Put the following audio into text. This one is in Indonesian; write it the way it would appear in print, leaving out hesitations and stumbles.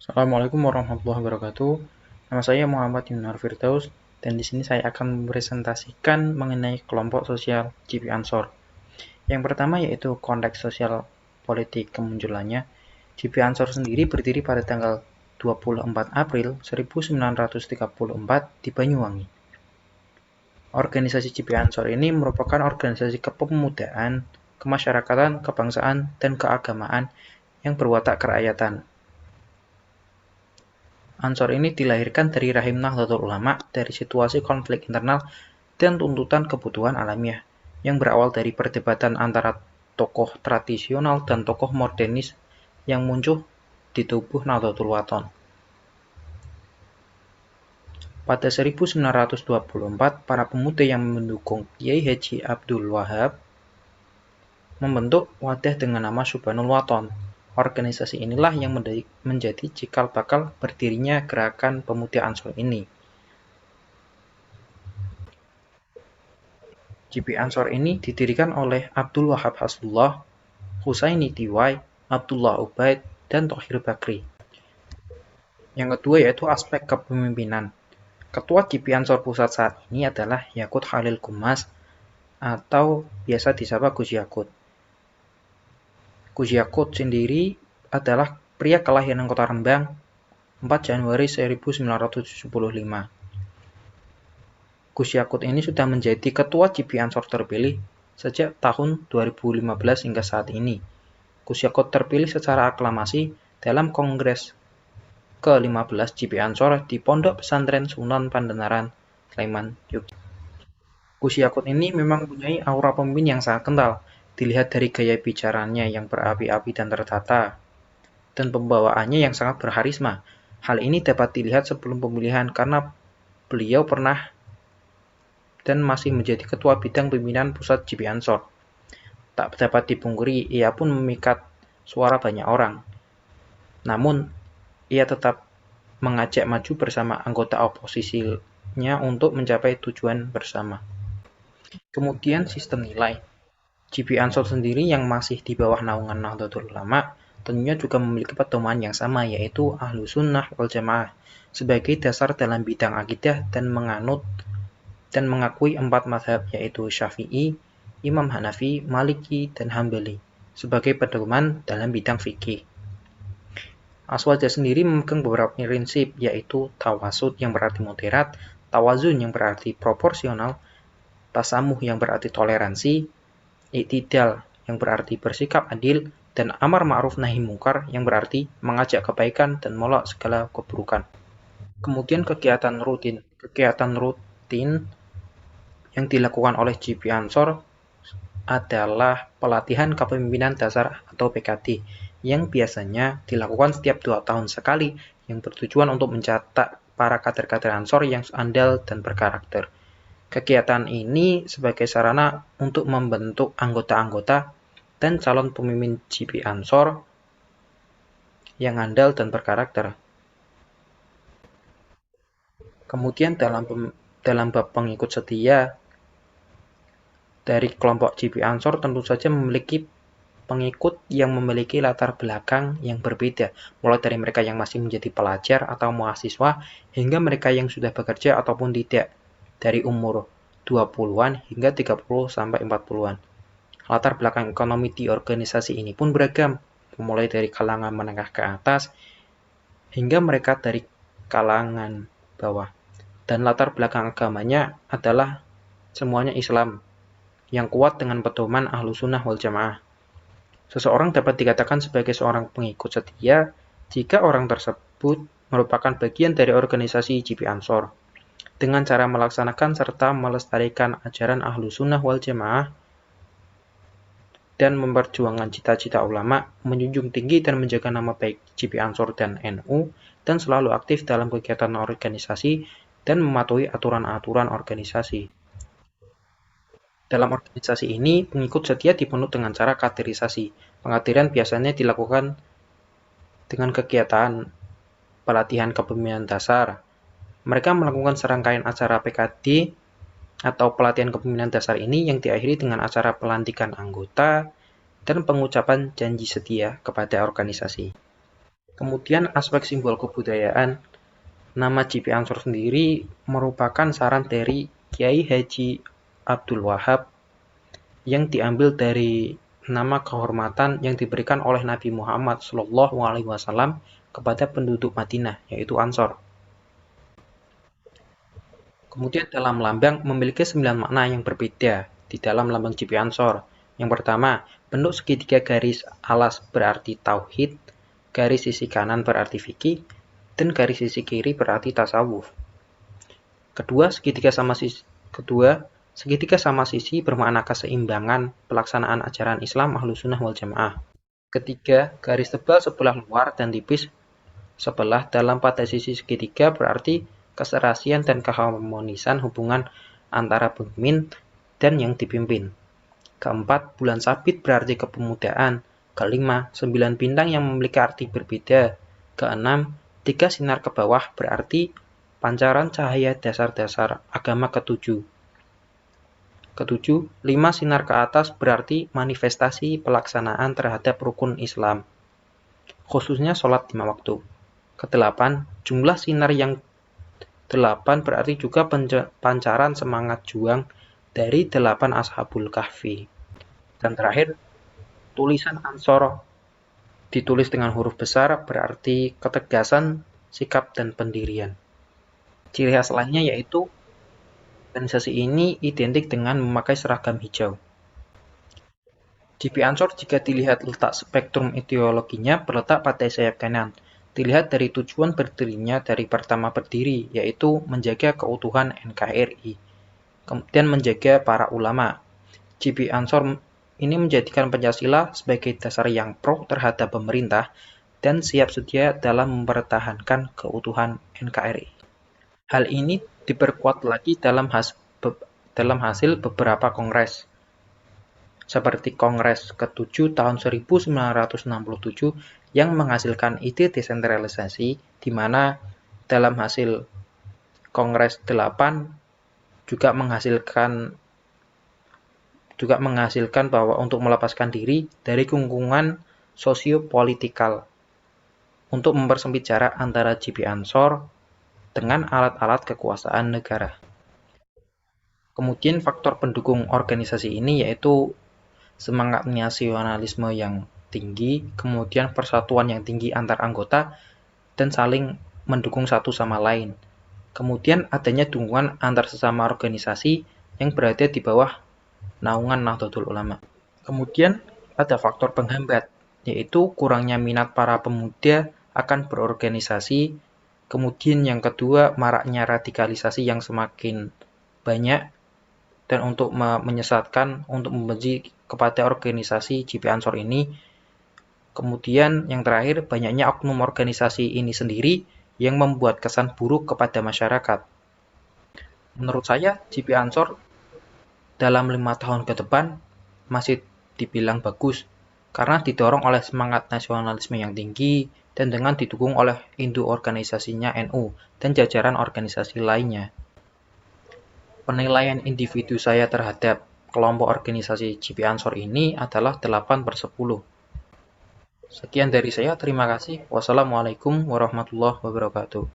Assalamualaikum warahmatullahi wabarakatuh. Nama saya Muhammad Yunar Firdaus dan di sini saya akan mempresentasikan mengenai kelompok sosial GP Ansor. Yang pertama yaitu konteks sosial politik kemunculannya. GP Ansor sendiri berdiri pada tanggal 24 April 1934 di Banyuwangi. Organisasi GP Ansor ini merupakan organisasi kepemudaan, kemasyarakatan, kebangsaan, dan keagamaan yang berwatak kerakyatan. Ansor ini dilahirkan dari rahim Nahdlatul Ulama dari situasi konflik internal dan tuntutan kebutuhan alamiah yang berawal dari perdebatan antara tokoh tradisional dan tokoh modernis yang muncul di tubuh Nahdlatul Wathon. Pada 1924, para pemuda yang mendukung Kiai Haji Abdul Wahab membentuk wadah dengan nama Subhanul Wathon. Organisasi inilah yang menjadi cikal bakal berdirinya gerakan pemuda Ansor ini. GP Ansor ini didirikan oleh Abdul Wahab Hasbullah, Husaini Tiwai, Abdullah Ubaid, dan Thohir Bakri. Yang kedua yaitu aspek kepemimpinan. Ketua GP Ansor Pusat saat ini adalah Yakut Khalil Kumas atau biasa disapa Gus Yakut. Gus Yakut sendiri adalah pria kelahiran Kota Rembang 4 Januari 1975. Gus Yakut ini sudah menjadi ketua GP Ansor terpilih sejak tahun 2015 hingga saat ini. Gus Yakut terpilih secara aklamasi dalam Kongres ke-15 GP Ansor di Pondok Pesantren Sunan Pandenaran, Sleman, Yogyakarta. Gus Yakut ini memang mempunyai aura pemimpin yang sangat kental, dilihat dari gaya bicaranya yang berapi-api dan tertata, dan pembawaannya yang sangat berharisma. Hal ini dapat dilihat sebelum pemilihan karena beliau pernah dan masih menjadi ketua bidang pimpinan pusat GP Ansor. Tak dapat dipungkiri, ia pun memikat suara banyak orang. Namun, ia tetap mengajak maju bersama anggota oposisinya untuk mencapai tujuan bersama. Kemudian sistem nilai. GP Ansor sendiri yang masih di bawah naungan Nahdlatul Ulama tentunya juga memiliki pedoman yang sama yaitu Ahlus Sunnah wal Jamaah sebagai dasar dalam bidang akidah dan menganut dan mengakui 4 mazhab yaitu Syafi'i, Imam Hanafi, Maliki, dan Hambali sebagai pedoman dalam bidang fikih. Aswaja sendiri memegang beberapa prinsip yaitu tawasud yang berarti moderat, tawazun yang berarti proporsional, tasamuh yang berarti toleransi, i'tidal yang berarti bersikap adil, dan amar ma'ruf nahi mungkar yang berarti mengajak kebaikan dan menolak segala keburukan. Kemudian kegiatan rutin. Kegiatan rutin yang dilakukan oleh GP Ansor adalah pelatihan kepemimpinan dasar atau PKD yang biasanya dilakukan setiap 2 tahun sekali yang bertujuan untuk mencetak para kader-kader Ansor yang andal dan berkarakter. Kegiatan ini sebagai sarana untuk membentuk anggota-anggota dan calon pemimpin GP Ansor yang andal dan berkarakter. Kemudian dalam bab pengikut setia dari kelompok GP Ansor tentu saja memiliki pengikut yang memiliki latar belakang yang berbeda, mulai dari mereka yang masih menjadi pelajar atau mahasiswa hingga mereka yang sudah bekerja ataupun tidak, dari umur 20-an hingga 30 sampai 40-an. Latar belakang ekonomi di organisasi ini pun beragam, mulai dari kalangan menengah ke atas hingga mereka dari kalangan bawah. Dan latar belakang agamanya adalah semuanya Islam yang kuat dengan pedoman Ahlus Sunnah wal Jamaah. Seseorang dapat dikatakan sebagai seorang pengikut setia jika orang tersebut merupakan bagian dari organisasi GP Ansor dengan cara melaksanakan serta melestarikan ajaran Ahlus Sunnah wal Jamaah dan memperjuangkan cita-cita ulama, menjunjung tinggi dan menjaga nama baik GP Ansor dan NU, dan selalu aktif dalam kegiatan organisasi dan mematuhi aturan-aturan organisasi. Dalam organisasi ini, pengikut setia dipenuhi dengan cara kaderisasi. Pengkaderan biasanya dilakukan dengan kegiatan pelatihan kepemimpinan dasar. Mereka melakukan serangkaian acara PKD atau pelatihan kepemimpinan dasar ini yang diakhiri dengan acara pelantikan anggota dan pengucapan janji setia kepada organisasi. Kemudian aspek simbol kebudayaan, nama GP Ansor sendiri merupakan saran dari Kiai Haji Abdul Wahab yang diambil dari nama kehormatan yang diberikan oleh Nabi Muhammad SAW kepada penduduk Madinah, yaitu Ansor. Kemudian dalam lambang memiliki 9 makna yang berbeda di dalam lambang GP Ansor. Yang pertama, bentuk segitiga garis alas berarti tauhid, garis sisi kanan berarti fikih, dan garis sisi kiri berarti tasawuf. Kedua, segitiga sama sisi bermakna keseimbangan pelaksanaan ajaran Islam Ahlussunnah wal Jamaah. Ketiga, garis tebal sebelah luar dan tipis sebelah dalam pada sisi segitiga berarti keserasian dan keharmonisan hubungan antara pemimpin dan yang dipimpin. Keempat, bulan sabit berarti kepemudaan. Kelima, 9 bintang yang memiliki arti berbeda. Keenam, 3 sinar ke bawah berarti pancaran cahaya dasar-dasar agama ketujuh. Ketujuh, 5 sinar ke atas berarti manifestasi pelaksanaan terhadap rukun Islam, khususnya sholat 5 waktu. Kedelapan, jumlah sinar yang 8 berarti juga pancaran semangat juang dari 8 Ashabul Kahfi. Dan terakhir, tulisan Ansor ditulis dengan huruf besar berarti ketegasan, sikap, dan pendirian. Ciri khas lainnya yaitu organisasi ini identik dengan memakai seragam hijau. GP Ansor jika dilihat letak spektrum ideologinya berletak pada sayap kanan. Dilihat dari tujuan berdirinya dari pertama berdiri, yaitu menjaga keutuhan NKRI, kemudian menjaga para ulama. GP Ansor ini menjadikan Pancasila sebagai dasar yang pro terhadap pemerintah dan siap sedia dalam mempertahankan keutuhan NKRI. Hal ini diperkuat lagi dalam hasil beberapa kongres, seperti Kongres ke-7 tahun 1967 yang menghasilkan ide desentralisasi, di mana dalam hasil Kongres 8 juga menghasilkan bahwa untuk melepaskan diri dari kungkungan sosiopolitikal untuk mempersempit jarak antara GP Ansor dengan alat-alat kekuasaan negara. Kemudian faktor pendukung organisasi ini yaitu semangat nasionalisme yang tinggi, kemudian persatuan yang tinggi antar anggota, dan saling mendukung satu sama lain. Kemudian adanya dukungan antar sesama organisasi yang berada di bawah naungan Nahdlatul Ulama. Kemudian ada faktor penghambat, yaitu kurangnya minat para pemuda akan berorganisasi. Kemudian yang kedua, maraknya radikalisasi yang semakin banyak dan untuk menyesatkan, untuk membenci kepada organisasi GP Ansor ini. Kemudian yang terakhir, banyaknya oknum organisasi ini sendiri yang membuat kesan buruk kepada masyarakat. Menurut saya, GP Ansor dalam 5 tahun ke depan masih dibilang bagus karena didorong oleh semangat nasionalisme yang tinggi dan dengan didukung oleh induk organisasinya NU dan jajaran organisasi lainnya. Penilaian individu saya terhadap kelompok organisasi GP Ansor ini adalah 8/10. Sekian dari saya, terima kasih. Wassalamualaikum warahmatullahi wabarakatuh.